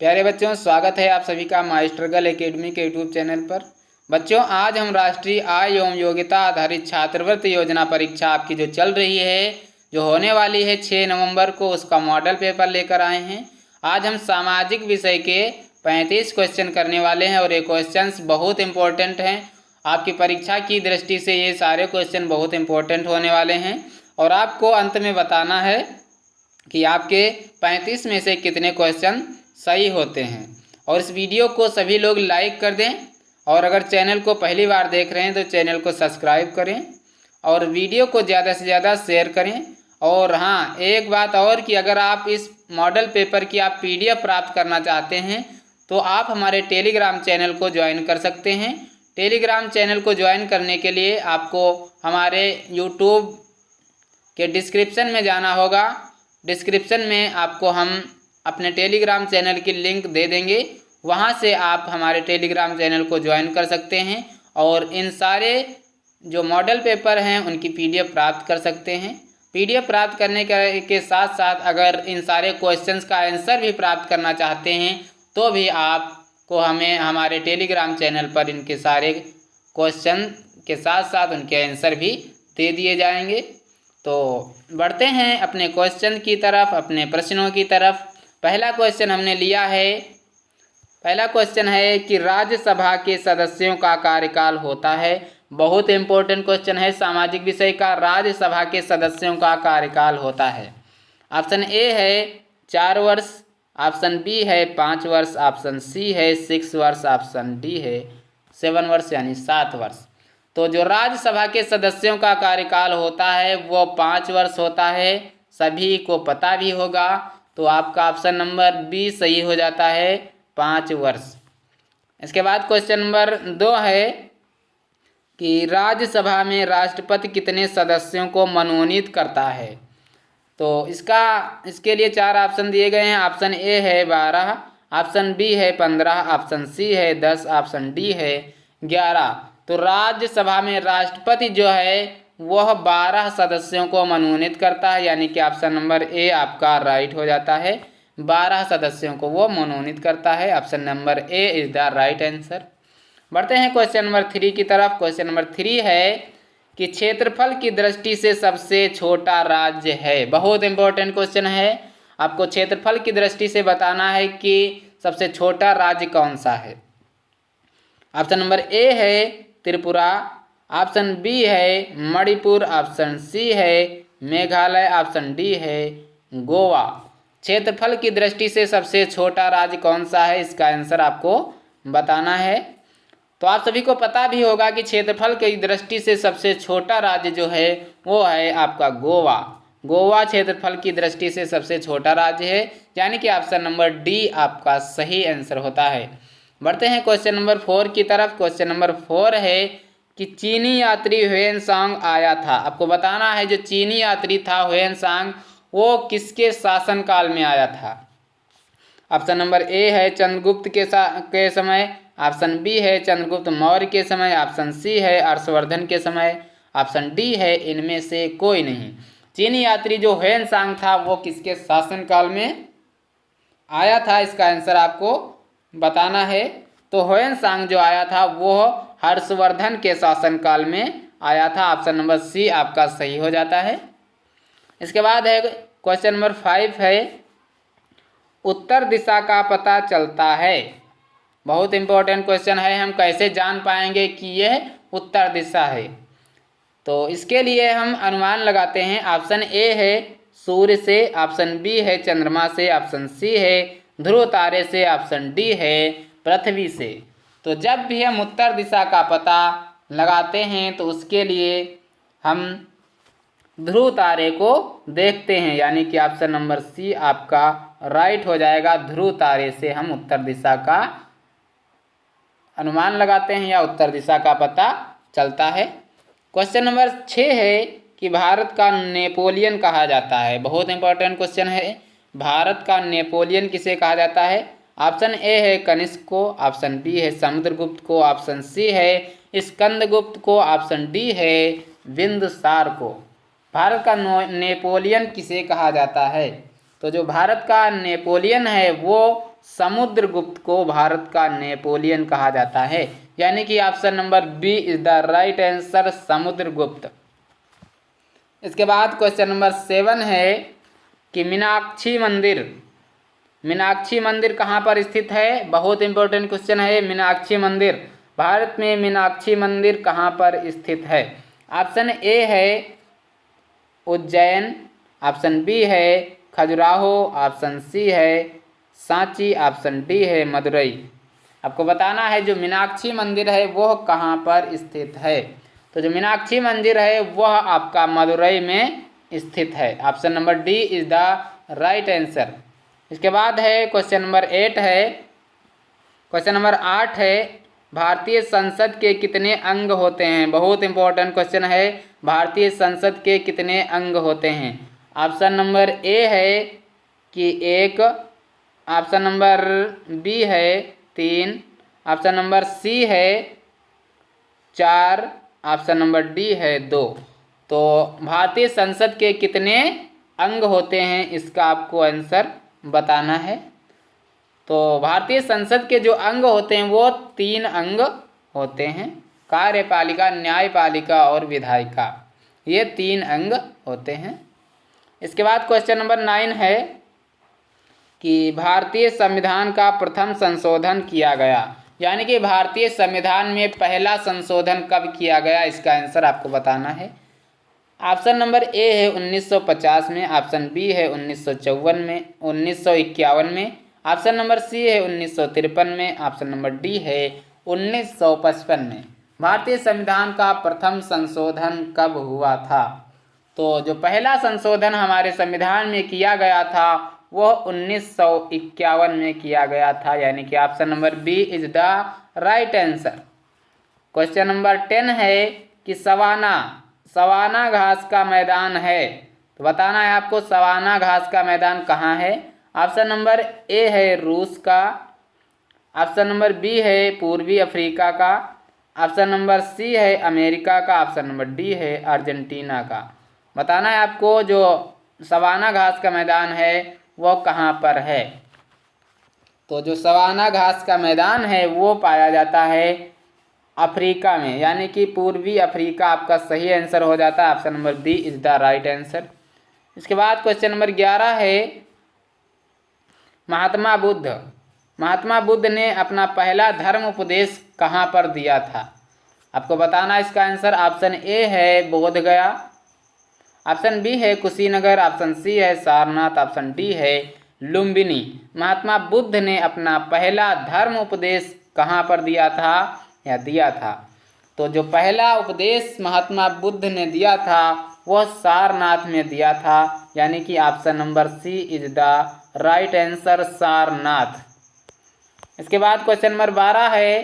प्यारे बच्चों, स्वागत है आप सभी का माई स्ट्रगल एकेडमी के यूट्यूब चैनल पर। बच्चों, आज हम राष्ट्रीय आय एवं योग्यता आधारित छात्रवृत्ति योजना परीक्षा आपकी जो चल रही है, जो होने वाली है 6 नवंबर को, उसका मॉडल पेपर लेकर आए हैं। आज हम सामाजिक विषय के 35 क्वेश्चन करने वाले हैं और ये क्वेश्चंस बहुत इंपॉर्टेंट हैं। आपकी परीक्षा की दृष्टि से ये सारे क्वेश्चन बहुत इंपॉर्टेंट होने वाले हैं और आपको अंत में बताना है कि आपके 35 में से कितने क्वेश्चन सही होते हैं। और इस वीडियो को सभी लोग लाइक कर दें और अगर चैनल को पहली बार देख रहे हैं तो चैनल को सब्सक्राइब करें और वीडियो को ज़्यादा से ज़्यादा शेयर करें। और हाँ, एक बात और कि अगर आप इस मॉडल पेपर की आप PDF प्राप्त करना चाहते हैं तो आप हमारे टेलीग्राम चैनल को ज्वाइन कर सकते हैं। टेलीग्राम चैनल को ज्वाइन करने के लिए आपको हमारे यूट्यूब के डिस्क्रिप्शन में जाना होगा। डिस्क्रिप्शन में आपको हम अपने टेलीग्राम चैनल की लिंक दे देंगे, वहां से आप हमारे टेलीग्राम चैनल को ज्वाइन कर सकते हैं और इन सारे जो मॉडल पेपर हैं उनकी PDF प्राप्त कर सकते हैं। PDF प्राप्त करने के साथ साथ अगर इन सारे क्वेश्चंस का आंसर भी प्राप्त करना चाहते हैं तो भी आपको हमें हमारे टेलीग्राम चैनल पर इनके सारे क्वेश्चन के साथ साथ उनके आंसर भी दे दिए जाएंगे। तो बढ़ते हैं अपने क्वेश्चन की तरफ, अपने प्रश्नों की तरफ। पहला क्वेश्चन हमने लिया है। पहला क्वेश्चन है कि राज्यसभा के सदस्यों का कार्यकाल होता है। बहुत इंपॉर्टेंट क्वेश्चन है सामाजिक विषय का। राज्यसभा के सदस्यों का कार्यकाल होता है। ऑप्शन ए है 4 वर्ष, ऑप्शन बी है 5 वर्ष, ऑप्शन सी है 6 वर्ष, ऑप्शन डी है 7 वर्ष यानी 7 वर्ष। तो जो राज्यसभा के सदस्यों का कार्यकाल होता है वो 5 वर्ष होता है, सभी को पता भी होगा। तो आपका ऑप्शन नंबर बी सही हो जाता है, 5 वर्ष। इसके बाद क्वेश्चन नंबर 2 है कि राज्यसभा में राष्ट्रपति कितने सदस्यों को मनोनीत करता है। तो इसके लिए 4 ऑप्शन दिए गए हैं। ऑप्शन ए है 12, ऑप्शन बी है 15, ऑप्शन सी है 10, ऑप्शन डी है 11। तो राज्यसभा में राष्ट्रपति जो है वह 12 सदस्यों को मनोनीत करता है, यानी कि ऑप्शन नंबर ए आपका राइट हो जाता है। 12 सदस्यों को वो मनोनीत करता है। Option number A is the right answer. बढ़ते हैं क्वेश्चन नंबर 3 की तरफ। क्वेश्चन नंबर 3 है कि क्षेत्रफल की दृष्टि से सबसे छोटा राज्य है। बहुत इंपॉर्टेंट क्वेश्चन है। आपको क्षेत्रफल की दृष्टि से बताना है कि सबसे छोटा राज्य कौन सा है। ऑप्शन नंबर ए है त्रिपुरा, ऑप्शन बी है मणिपुर, ऑप्शन सी है मेघालय, ऑप्शन डी है गोवा। क्षेत्रफल की दृष्टि से सबसे छोटा राज्य कौन सा है, इसका आंसर आपको बताना है। तो आप सभी को पता भी होगा कि क्षेत्रफल की दृष्टि से सबसे छोटा राज्य जो है वो है आपका गोवा। गोवा क्षेत्रफल की दृष्टि से सबसे छोटा राज्य है, यानी कि ऑप्शन नंबर डी आपका सही आंसर होता है। बढ़ते हैं क्वेश्चन नंबर 4 की तरफ। क्वेश्चन नंबर 4 है कि चीनी यात्री ह्वेनसांग आया था। आपको बताना है जो चीनी यात्री था ह्वेनसांग वो किसके शासनकाल में आया था। ऑप्शन नंबर ए है चंद्रगुप्त के समय, ऑप्शन बी है चंद्रगुप्त मौर्य के समय, ऑप्शन सी है हर्षवर्धन के समय, ऑप्शन डी है इनमें से कोई नहीं। चीनी यात्री जो ह्वेनसांग था वो किसके शासनकाल में आया था, इसका आंसर आपको बताना है। तो ह्वेनसांग जो आया था वो हर्षवर्धन के शासनकाल में आया था। ऑप्शन नंबर सी आपका सही हो जाता है। इसके बाद है क्वेश्चन नंबर 5 है उत्तर दिशा का पता चलता है। बहुत इंपॉर्टेंट क्वेश्चन है। हम कैसे जान पाएंगे कि यह उत्तर दिशा है, तो इसके लिए हम अनुमान लगाते हैं। ऑप्शन ए है सूर्य से, ऑप्शन बी है चंद्रमा से, ऑप्शन सी है ध्रुव तारे से, ऑप्शन डी है पृथ्वी से। तो जब भी हम उत्तर दिशा का पता लगाते हैं तो उसके लिए हम ध्रुव तारे को देखते हैं, यानी कि ऑप्शन नंबर सी आपका राइट हो जाएगा। ध्रुव तारे से हम उत्तर दिशा का अनुमान लगाते हैं या उत्तर दिशा का पता चलता है। क्वेश्चन नंबर 6 है कि भारत का नेपोलियन कहा जाता है। बहुत इंपॉर्टेंट क्वेश्चन है। भारत का नेपोलियन किसे कहा जाता है। ऑप्शन ए है कनिष्क को, ऑप्शन बी है समुद्रगुप्त को, ऑप्शन सी है स्कंदगुप्त को, ऑप्शन डी है बिंदुसार को। भारत का नेपोलियन किसे कहा जाता है। तो जो भारत का नेपोलियन है वो समुद्रगुप्त को भारत का नेपोलियन कहा जाता है, यानी कि option number B is the right answer, Samudragupta. इसके बाद क्वेश्चन नंबर 7 है कि मीनाक्षी मंदिर कहाँ पर स्थित है। बहुत इंपॉर्टेंट क्वेश्चन है। मीनाक्षी मंदिर, भारत में मीनाक्षी मंदिर कहाँ पर स्थित है। ऑप्शन ए है उज्जैन, ऑप्शन बी है खजुराहो, ऑप्शन सी है सांची, ऑप्शन डी है मदुरई। आपको बताना है जो मीनाक्षी मंदिर है वह कहाँ पर स्थित है। तो जो मीनाक्षी मंदिर है वह आपका मदुरई में स्थित है। Option number D is the right answer. इसके बाद है क्वेश्चन नंबर 8 है, क्वेश्चन नंबर 8 है भारतीय संसद के कितने अंग होते हैं। बहुत इंपॉर्टेंट क्वेश्चन है, भारतीय संसद के कितने अंग होते हैं। ऑप्शन नंबर ए है कि 1, ऑप्शन नंबर बी है 3, ऑप्शन नंबर सी है 4, ऑप्शन नंबर डी है 2। तो भारतीय संसद के कितने अंग होते हैं इसका आपको आंसर बताना है। तो भारतीय संसद के जो अंग होते हैं वो 3 अंग होते हैं, कार्यपालिका, न्यायपालिका और विधायिका, ये 3 अंग होते हैं। इसके बाद क्वेश्चन नंबर 9 है कि भारतीय संविधान का प्रथम संशोधन किया गया, यानी कि भारतीय संविधान में पहला संशोधन कब किया गया, इसका आंसर आपको बताना है। ऑप्शन नंबर ए है 1950 में, ऑप्शन बी है 1951 में, ऑप्शन नंबर सी है 1953 में, ऑप्शन नंबर डी है 1955 में। भारतीय संविधान का प्रथम संशोधन कब हुआ था। तो जो पहला संशोधन हमारे संविधान में किया गया था वह 1951 में किया गया था, यानी कि option number B is the right answer. Question number 10 है कि सवाना घास का मैदान है, तो बताना है आपको सवाना घास का मैदान कहाँ है। ऑप्शन नंबर ए है रूस का, ऑप्शन नंबर बी है पूर्वी अफ्रीका का, ऑप्शन नंबर सी है अमेरिका का, ऑप्शन नंबर डी है अर्जेंटीना का। बताना है आपको जो सवाना घास का मैदान है वो कहाँ पर है। तो जो सवाना घास का मैदान है वो पाया जाता है अफ्रीका में, यानी कि पूर्वी अफ्रीका आपका सही आंसर हो जाता है। Option number B is the right answer. इसके बाद क्वेश्चन नंबर 11 है महात्मा बुद्ध ने अपना पहला धर्म उपदेश कहाँ पर दिया था। आपको बताना इसका आंसर। ऑप्शन ए है बोधगया, ऑप्शन बी है कुशीनगर, ऑप्शन सी है सारनाथ, ऑप्शन डी है लुम्बिनी। महात्मा बुद्ध ने अपना पहला धर्म उपदेश कहाँ पर दिया था। तो जो पहला उपदेश महात्मा बुद्ध ने दिया था वह सारनाथ में दिया था, यानी कि option number C is the right answer, Sarnath. इसके बाद क्वेश्चन नंबर 12 है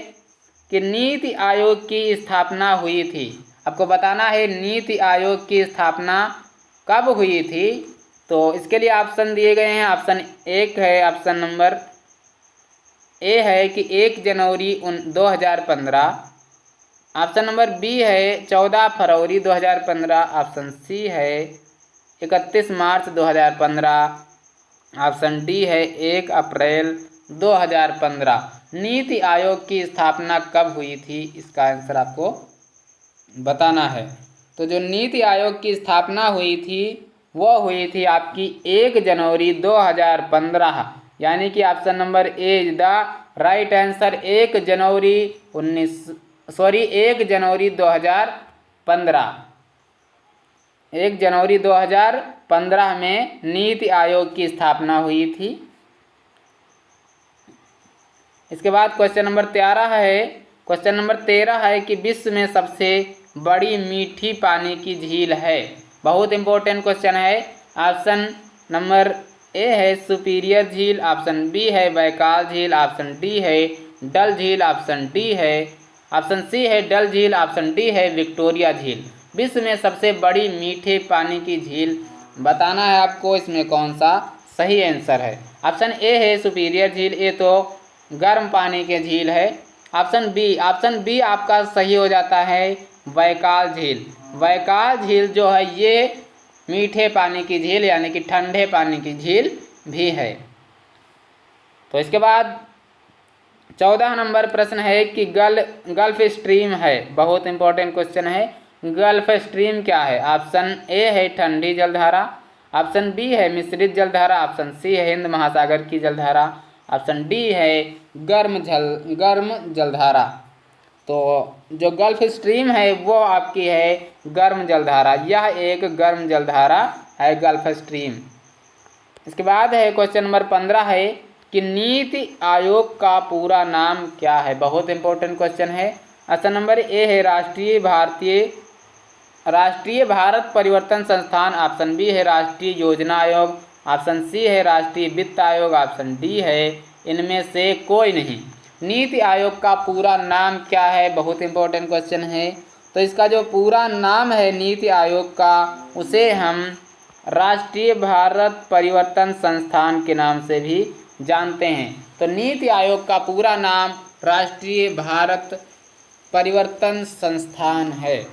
कि नीति आयोग की स्थापना हुई थी। आपको बताना है नीति आयोग की स्थापना कब हुई थी। तो इसके लिए ऑप्शन दिए गए हैं। ऑप्शन 1 है, ऑप्शन नंबर ए है कि 1 जनवरी 2015, ऑप्शन नंबर बी है 14 फरवरी 2015, ऑप्शन सी है 31 मार्च 2015, ऑप्शन डी है 1 अप्रैल 2015। नीति आयोग की स्थापना कब हुई थी इसका आंसर आपको बताना है। तो जो नीति आयोग की स्थापना हुई थी वो हुई थी आपकी 1 जनवरी 2015, यानी कि option number A is the right answer. 1 जनवरी 2015, 1 जनवरी 2015 में नीति आयोग की स्थापना हुई थी। इसके बाद क्वेश्चन नंबर 13 है। क्वेश्चन नंबर 13 है कि विश्व में सबसे बड़ी मीठी पानी की झील है। बहुत इंपॉर्टेंट क्वेश्चन है। ऑप्शन नंबर ए है सुपीरियर झील, ऑप्शन बी है बैकाल झील, ऑप्शन डी है डल झील, ऑप्शन सी है डल झील, ऑप्शन डी है विक्टोरिया झील। विश्व में सबसे बड़ी मीठे पानी की झील बताना है आपको, इसमें कौन सा सही आंसर है। ऑप्शन ए है सुपीरियर झील, ये तो गर्म पानी की झील है। ऑप्शन बी आपका सही हो जाता है बैकाल झील। बैकाल झील जो है ये मीठे पानी की झील यानी कि ठंडे पानी की झील भी है। तो इसके बाद 14 नंबर प्रश्न है कि गल्फ स्ट्रीम है, बहुत इंपॉर्टेंट क्वेश्चन है। गल्फ स्ट्रीम क्या है? ऑप्शन ए है ठंडी जलधारा, ऑप्शन बी है मिश्रित जलधारा, ऑप्शन सी है हिंद महासागर की जलधारा, ऑप्शन डी है गर्म जलधारा। तो जो गल्फ स्ट्रीम है वो आपकी है गर्म जलधारा, यह एक गर्म जलधारा है गल्फ स्ट्रीम। इसके बाद है क्वेश्चन नंबर 15 है कि नीति आयोग का पूरा नाम क्या है? बहुत इंपॉर्टेंट क्वेश्चन है। ऑप्शन नंबर ए है राष्ट्रीय भारत परिवर्तन संस्थान, ऑप्शन बी है राष्ट्रीय योजना आयोग, ऑप्शन सी है राष्ट्रीय वित्त आयोग, ऑप्शन डी है इनमें से कोई नहीं। नीति आयोग का पूरा नाम क्या है? बहुत इंपॉर्टेंट क्वेश्चन है। तो इसका जो पूरा नाम है नीति आयोग का, उसे हम राष्ट्रीय भारत परिवर्तन संस्थान के नाम से भी जानते हैं। तो नीति आयोग का पूरा नाम राष्ट्रीय भारत परिवर्तन संस्थान है।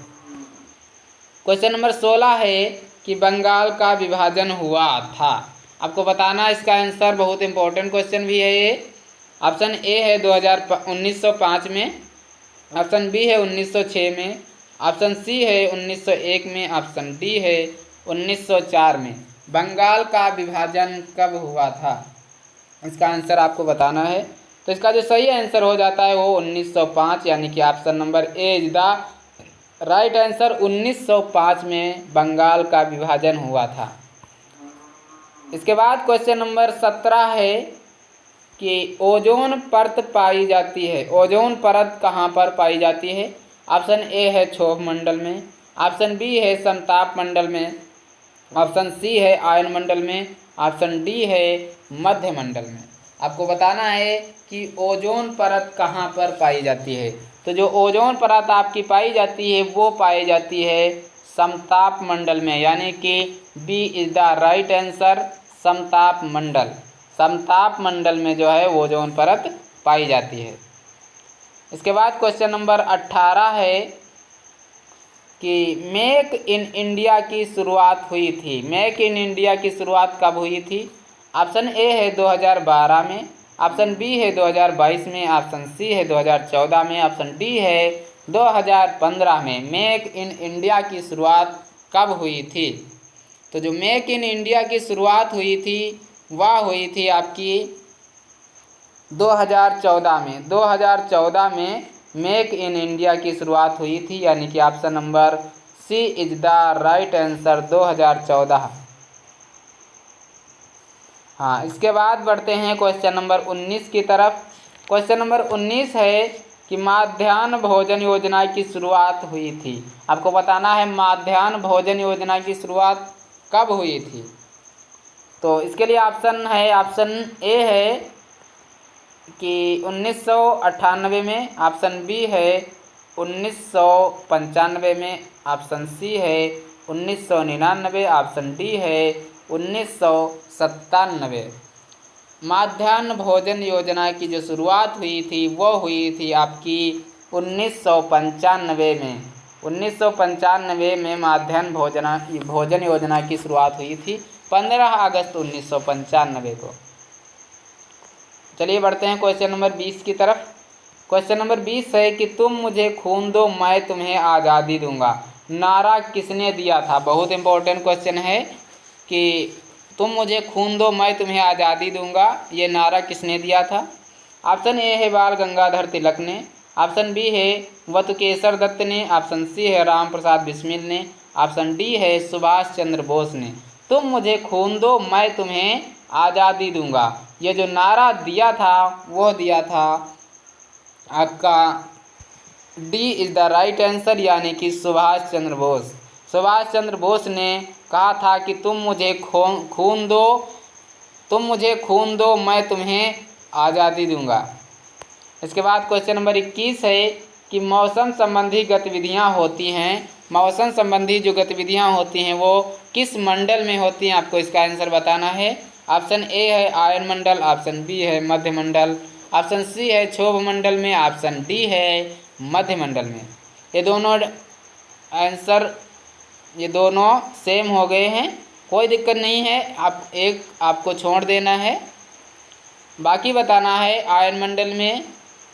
क्वेश्चन नंबर 16 है कि बंगाल का विभाजन हुआ था। आपको बताना इसका आंसर, बहुत इंपॉर्टेंट क्वेश्चन भी है ये। ऑप्शन ए है 1905 में, ऑप्शन बी है 1906 में, ऑप्शन सी है 1901 में, ऑप्शन डी है 1904 में। बंगाल का विभाजन कब हुआ था? इसका आंसर आपको बताना है। तो इसका जो सही आंसर हो जाता है वो 1905, यानी कि option number A is the right answer. 1905 में बंगाल का विभाजन हुआ था। इसके बाद क्वेश्चन नंबर 17 है कि ओजोन परत पाई जाती है। ओजोन परत कहाँ पर पाई जाती है? ऑप्शन ए है क्षोभ मंडल में, ऑप्शन बी है समताप मंडल में, ऑप्शन सी है आयन मंडल में, ऑप्शन डी है मध्य मंडल में। आपको बताना है कि ओजोन परत कहाँ पर पाई जाती है। तो जो ओजोन परत आपकी पाई जाती है वो पाई जाती है समताप मंडल में, यानी कि B is the right answer, समताप मंडल। समताप मंडल में जो है ओजोन परत पाई जाती है। इसके बाद क्वेश्चन नंबर 18 है कि मेक इन इंडिया की शुरुआत हुई थी। मेक इन इंडिया की शुरुआत कब हुई थी? ऑप्शन ए है 2012 में, ऑप्शन बी है 2022 में, ऑप्शन सी है 2014 में, ऑप्शन डी है 2015 में। मेक इन इंडिया की शुरुआत कब हुई थी? तो जो मेक इन इंडिया की शुरुआत हुई थी वह हुई थी आपकी 2014 में। 2014 में मेक इन इंडिया की शुरुआत हुई थी, यानी कि option number C is the right answer, 2014। हाँ, इसके बाद बढ़ते हैं क्वेश्चन नंबर 19 की तरफ। क्वेश्चन नंबर 19 है कि माध्याह्न भोजन योजना की शुरुआत हुई थी। आपको बताना है माध्याह्न भोजन योजना की शुरुआत कब हुई थी। तो इसके लिए ऑप्शन है, ऑप्शन ए है कि 1998 में, ऑप्शन बी है 1995 में, ऑप्शन सी है 1999, ऑप्शन डी है 1997। माध्याह्न भोजन योजना की जो शुरुआत हुई थी वो हुई थी आपकी 1995 में। 1995 में माध्याह्न भोजन योजना की शुरुआत हुई थी, 15 अगस्त 1995 को। चलिए बढ़ते हैं क्वेश्चन नंबर 20 की तरफ। क्वेश्चन नंबर 20 है कि तुम मुझे खून दो मैं तुम्हें आज़ादी दूंगा, नारा किसने दिया था? बहुत इंपॉर्टेंट क्वेश्चन है कि तुम मुझे खून दो मैं तुम्हें आज़ादी दूंगा, ये नारा किसने दिया था? ऑप्शन ए है बाल गंगाधर तिलक ने, ऑप्शन बी है वतुकेशर दत्त ने, ऑप्शन सी है राम प्रसाद बिस्मिल ने, ऑप्शन डी है सुभाष चंद्र बोस ने। तुम मुझे खून दो मैं तुम्हें आज़ादी दूंगा, ये जो नारा दिया था वो दिया था आपका D is the right answer, यानी कि सुभाष चंद्र बोस। सुभाष चंद्र बोस ने कहा था कि तुम मुझे खून दो मैं तुम्हें आज़ादी दूंगा। इसके बाद क्वेश्चन नंबर 21 है कि मौसम संबंधी गतिविधियां होती हैं, मौसम संबंधी जो गतिविधियां होती हैं वो किस मंडल में होती हैं? आपको इसका आंसर बताना है। ऑप्शन ए है आयन मंडल, ऑप्शन बी है मध्य मंडल, ऑप्शन सी है क्षोभ मंडल में, ऑप्शन डी है मध्य मंडल में। ये दोनों आंसर सेम हो गए हैं, कोई दिक्कत नहीं है। आपको छोड़ देना है। बाकी बताना है आयन मंडल में,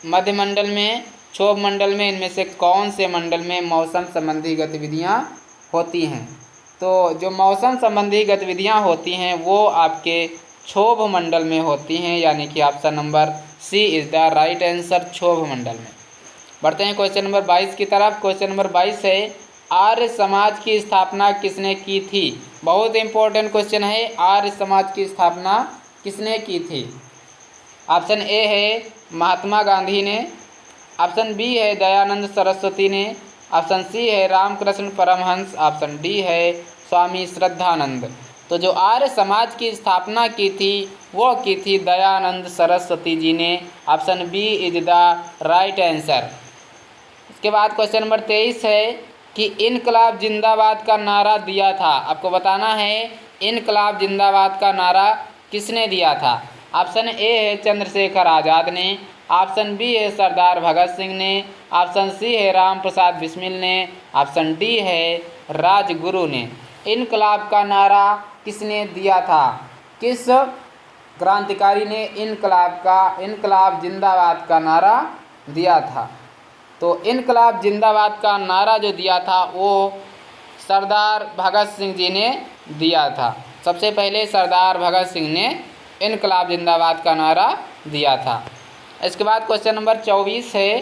मध्य मंडल में, क्षोभ मंडल में, इनमें से कौन से मंडल में मौसम संबंधी गतिविधियाँ होती हैं। तो जो मौसम संबंधी गतिविधियाँ होती हैं वो आपके क्षोभ मंडल में होती हैं, यानी कि option number C is the right answer, क्षोभ मंडल में। बढ़ते हैं क्वेश्चन नंबर 22 की तरफ। क्वेश्चन नंबर 22 है, आर्य समाज की स्थापना किसने की थी। बहुत इंपॉर्टेंट क्वेश्चन है, आर्य समाज की स्थापना किसने की थी। ऑप्शन ए है महात्मा गांधी ने, ऑप्शन बी है दयानंद सरस्वती ने, ऑप्शन सी है रामकृष्ण परमहंस, ऑप्शन डी है स्वामी श्रद्धानंद। तो जो आर्य समाज की स्थापना की थी वो की थी दयानंद सरस्वती जी ने, option B is the right answer. इसके बाद क्वेश्चन नंबर 23 है कि इनकलाब जिंदाबाद का नारा दिया था। आपको बताना है इनकलाब जिंदाबाद का नारा किसने दिया था। ऑप्शन ए है चंद्रशेखर आज़ाद ने, ऑप्शन बी है सरदार भगत सिंह ने, ऑप्शन सी है राम प्रसाद बिस्मिल ने, ऑप्शन डी है राजगुरु ने। इनकलाब का नारा किसने दिया था, किस क्रांतिकारी ने इनकलाब जिंदाबाद का नारा दिया था। तो इनकलाब जिंदाबाद का नारा जो दिया था वो सरदार भगत सिंह जी ने दिया था। सबसे पहले सरदार भगत सिंह ने इनकलाब जिंदाबाद का नारा दिया था। इसके बाद क्वेश्चन नंबर 24 है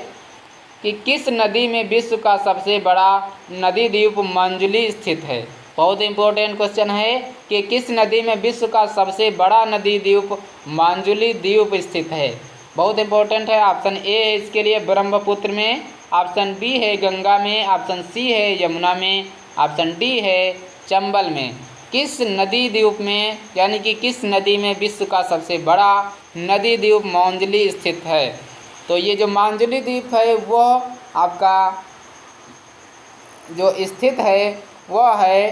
कि किस नदी में विश्व का सबसे बड़ा नदी द्वीप मांजुली स्थित है। बहुत इंपॉर्टेंट क्वेश्चन है कि किस नदी में विश्व का सबसे बड़ा नदी द्वीप मांजुली द्वीप स्थित है। बहुत इंपॉर्टेंट है। ऑप्शन ए है इसके लिए ब्रह्मपुत्र में, ऑप्शन बी है गंगा में, ऑप्शन सी है यमुना में, ऑप्शन डी है चंबल में। किस नदी द्वीप में, यानी कि किस नदी में विश्व का सबसे बड़ा नदी द्वीप मांजुली स्थित है। तो ये जो मांजुली द्वीप है वो आपका जो स्थित है वह है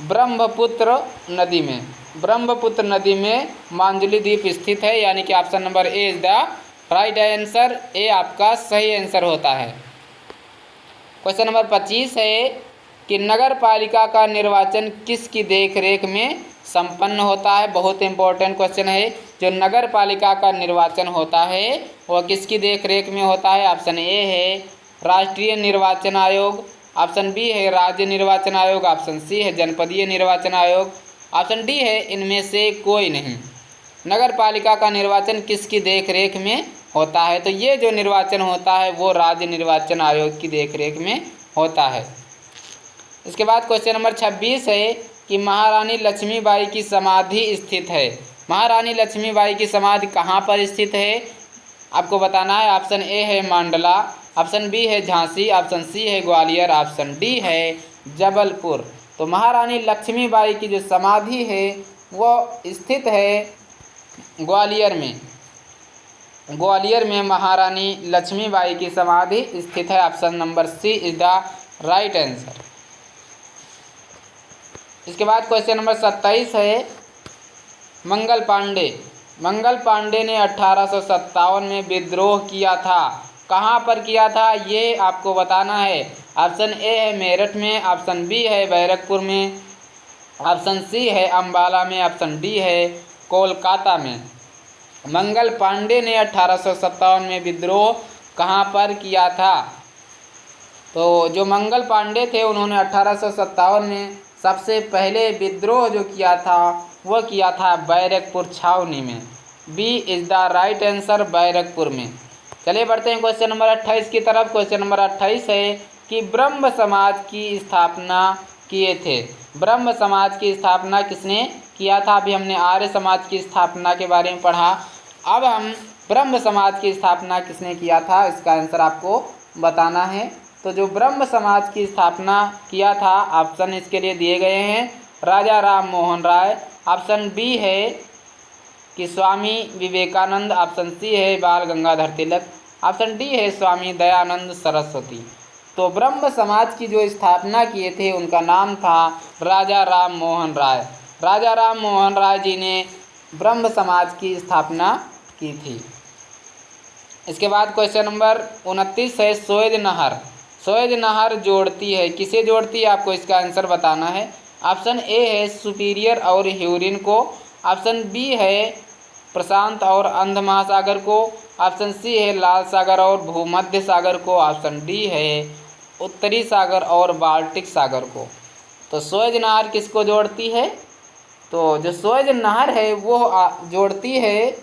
ब्रह्मपुत्र नदी में। ब्रह्मपुत्र नदी में मांजुली द्वीप स्थित है, यानी कि option number A is the right answer. A आपका सही आंसर होता है। क्वेश्चन नंबर 25 है कि नगर पालिका का निर्वाचन किसकी देखरेख में संपन्न होता है। बहुत इंपॉर्टेंट क्वेश्चन है। जो नगर पालिका का निर्वाचन होता है वह किसकी देखरेख में होता है। ऑप्शन ए है राष्ट्रीय निर्वाचन आयोग, ऑप्शन बी है राज्य निर्वाचन आयोग, ऑप्शन सी है जनपदीय निर्वाचन आयोग, ऑप्शन डी है इनमें से कोई नहीं। नगर पालिका का निर्वाचन किसकी देखरेख में होता है। तो ये जो निर्वाचन होता है वो राज्य निर्वाचन आयोग की देखरेख में होता है। इसके बाद क्वेश्चन नंबर 26 है कि महारानी लक्ष्मीबाई की समाधि स्थित है। महारानी लक्ष्मीबाई की समाधि कहाँ पर स्थित है आपको बताना है। ऑप्शन ए है मांडला, ऑप्शन बी है झांसी, ऑप्शन सी है ग्वालियर, ऑप्शन डी है जबलपुर। तो महारानी लक्ष्मीबाई की जो समाधि है वो स्थित है ग्वालियर में। ग्वालियर में महारानी लक्ष्मीबाई की समाधि स्थित है। Option number C is the right answer. इसके बाद क्वेश्चन नंबर 27 है मंगल पांडे। मंगल पांडे ने 1857 में विद्रोह किया था। कहाँ पर किया था ये आपको बताना है। ऑप्शन ए है मेरठ में, ऑप्शन बी है बैरकपुर में, ऑप्शन सी है अम्बाला में, ऑप्शन डी है कोलकाता में। मंगल पांडे ने 1857 में विद्रोह कहाँ पर किया था। तो जो मंगल पांडे थे उन्होंने 1857 में सबसे पहले विद्रोह जो किया था वह किया था बैरकपुर छावनी में। B is the right answer, Barrackpore में। चलिए बढ़ते हैं क्वेश्चन नंबर 28 की तरफ। क्वेश्चन नंबर 28 है कि ब्रह्म समाज की स्थापना किए थे। ब्रह्म समाज की स्थापना किसने किया था। अभी हमने आर्य समाज की स्थापना के बारे में पढ़ा, अब हम ब्रह्म समाज की स्थापना किसने किया था इसका आंसर आपको बताना है। तो जो ब्रह्म समाज की स्थापना किया था ऑप्शन इसके लिए दिए गए हैं राजा राम मोहन राय, ऑप्शन बी है कि स्वामी विवेकानंद, ऑप्शन सी है बाल गंगाधर तिलक, ऑप्शन डी है स्वामी दयानंद सरस्वती। तो ब्रह्म समाज की जो स्थापना किए थे उनका नाम था राजा राम मोहन राय। राजा राम मोहन राय जी ने ब्रह्म समाज की स्थापना की थी। इसके बाद क्वेश्चन नंबर 29 है सोएज नहर। सोएज नहर जोड़ती है, किसे जोड़ती है आपको इसका आंसर बताना है। ऑप्शन ए है सुपीरियर और ह्यूरिन को, ऑप्शन बी है प्रशांत और अंध महासागर को, ऑप्शन सी है लाल सागर और भूमध्य सागर को, ऑप्शन डी है उत्तरी सागर और बाल्टिक सागर को। तो सुएज नहर किसको जोड़ती है? तो जो सुएज नहर है वो जोड़ती है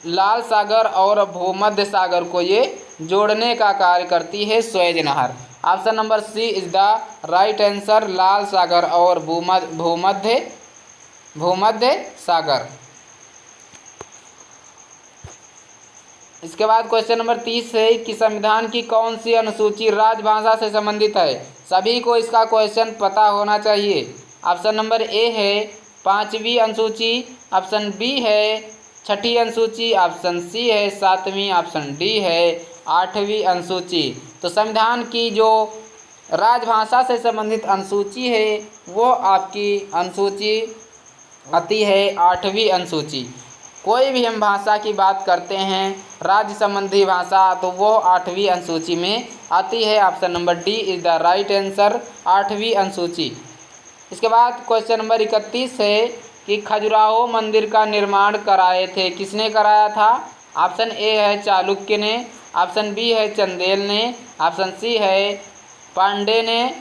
लाल सागर और भूमध्य सागर को, ये जोड़ने का कार्य करती है सुएज नहर। Option number C is the right answer, लाल सागर और भूमध्य सागर। इसके बाद क्वेश्चन नंबर 30 है कि संविधान की कौन सी अनुसूची राजभाषा से संबंधित है? सभी को इसका क्वेश्चन पता होना चाहिए। ऑप्शन नंबर ए है 5वीं अनुसूची, ऑप्शन बी है 6ठी अनुसूची, ऑप्शन सी है 7वीं, ऑप्शन डी है 8वीं अनुसूची। तो संविधान की जो राजभाषा से संबंधित अनुसूची है वो आपकी अनुसूची आती है 8वीं अनुसूची। कोई भी हम भाषा की बात करते हैं राज्य संबंधी भाषा, तो वो 8वीं अनुसूची में आती है। Option number D is the right answer, 8वीं अनुसूची। इसके बाद क्वेश्चन नंबर 31 है कि खजुराहो मंदिर का निर्माण कराए थे, किसने कराया था? ऑप्शन ए है चालुक्य ने, ऑप्शन बी है चंदेल ने, ऑप्शन सी है पांडे ने,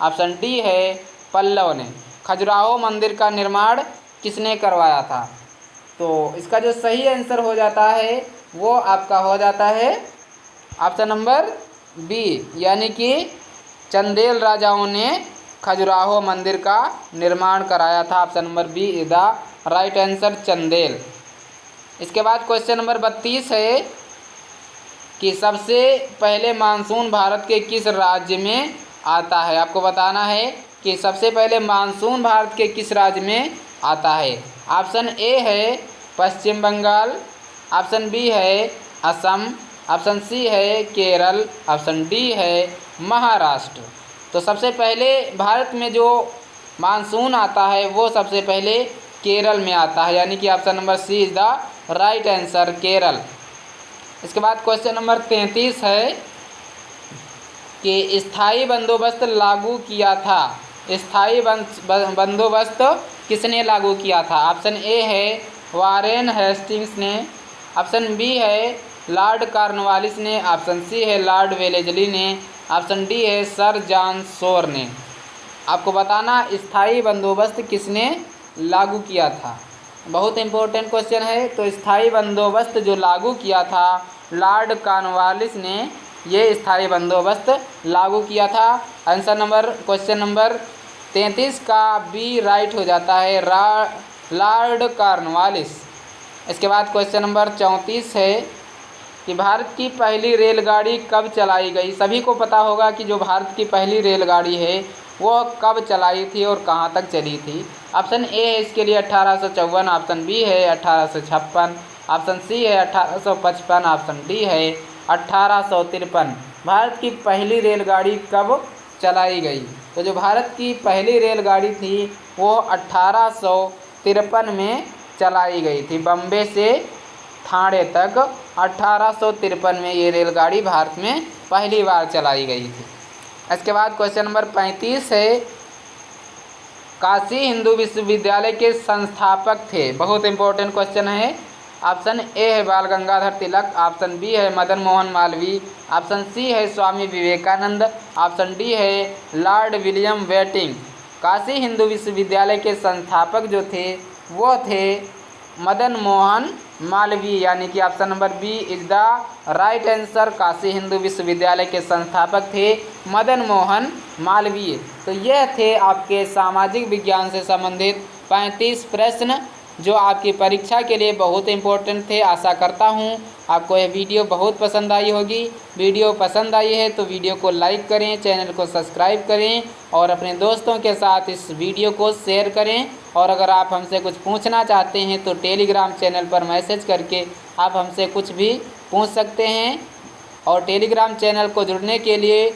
ऑप्शन डी है पल्लव ने। खजुराहो मंदिर का निर्माण किसने करवाया था? तो इसका जो सही आंसर हो जाता है वो आपका हो जाता है ऑप्शन नंबर बी, यानी कि चंदेल राजाओं ने खजुराहो मंदिर का निर्माण कराया था। Option number B is the right answer, Chandel. इसके बाद क्वेश्चन नंबर 32 है कि सबसे पहले मानसून भारत के किस राज्य में आता है? आपको बताना है कि सबसे पहले मानसून भारत के किस राज्य में आता है। ऑप्शन ए है पश्चिम बंगाल, ऑप्शन बी है असम, ऑप्शन सी है केरल, ऑप्शन डी है महाराष्ट्र। तो सबसे पहले भारत में जो मानसून आता है वो सबसे पहले केरल में आता है, यानी कि option number C is the right answer, Kerala. इसके बाद क्वेश्चन नंबर 33 है कि स्थायी बंदोबस्त लागू किया था, स्थायी बंदोबस्त किसने लागू किया था? ऑप्शन ए है वारेन हेस्टिंग्स ने, ऑप्शन बी है लॉर्ड कॉर्नवालिस ने, ऑप्शन सी है लॉर्ड वेलेस्ली ने, ऑप्शन डी है सर जॉन शोर ने। आपको बताना स्थायी बंदोबस्त किसने लागू किया था। बहुत इंपॉर्टेंट क्वेश्चन है। तो स्थायी बंदोबस्त जो लागू किया था लॉर्ड कॉर्नवालिस ने, ये स्थायी बंदोबस्त लागू किया था। आंसर नंबर क्वेश्चन नंबर 33 का बी राइट हो जाता है, लॉर्ड कॉर्नवालिस। इसके बाद क्वेश्चन नंबर 34 है कि भारत की पहली रेलगाड़ी कब चलाई गई? सभी को पता होगा कि जो भारत की पहली रेलगाड़ी है वो कब चलाई थी और कहाँ तक चली थी। ऑप्शन ए है इसके लिए 1854, ऑप्शन बी है 1856, ऑप्शन सी है 1855, ऑप्शन डी है 1853। भारत की पहली रेलगाड़ी कब चलाई गई? तो जो भारत की पहली रेलगाड़ी थी वो 1853 में चलाई गई थी, बम्बे से ठाणे तक 1853 में ये रेलगाड़ी भारत में पहली बार चलाई गई थी। इसके बाद क्वेश्चन नंबर 35 है काशी हिंदू विश्वविद्यालय के संस्थापक थे। बहुत इंपॉर्टेंट क्वेश्चन है। ऑप्शन ए है बाल गंगाधर तिलक, ऑप्शन बी है मदन मोहन मालवीय, ऑप्शन सी है स्वामी विवेकानंद, ऑप्शन डी है Lord William Bentinck. Kashi Hindu Vishwavidyalaya के संस्थापक जो थे वो थे मदन मोहन मालवीय, यानी कि option number B is the right answer. Kashi Hindu Vishwavidyalaya के संस्थापक थे मदन मोहन मालवीय। तो यह थे आपके सामाजिक विज्ञान से संबंधित 35 प्रश्न जो आपकी परीक्षा के लिए बहुत इंपॉर्टेंट थे। आशा करता हूँ आपको यह वीडियो बहुत पसंद आई होगी। वीडियो पसंद आई है तो वीडियो को लाइक करें, चैनल को सब्सक्राइब करें और अपने दोस्तों के साथ इस वीडियो को शेयर करें। और अगर आप हमसे कुछ पूछना चाहते हैं तो टेलीग्राम चैनल पर मैसेज करके आप हमसे कुछ भी पूछ सकते हैं। और टेलीग्राम चैनल को जुड़ने के लिए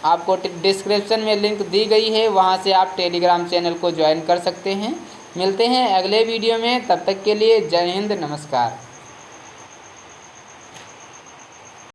आपको डिस्क्रिप्शन में लिंक दी गई है, वहां से आप टेलीग्राम चैनल को ज्वाइन कर सकते हैं। मिलते हैं अगले वीडियो में, तब तक के लिए जय हिंद, नमस्कार।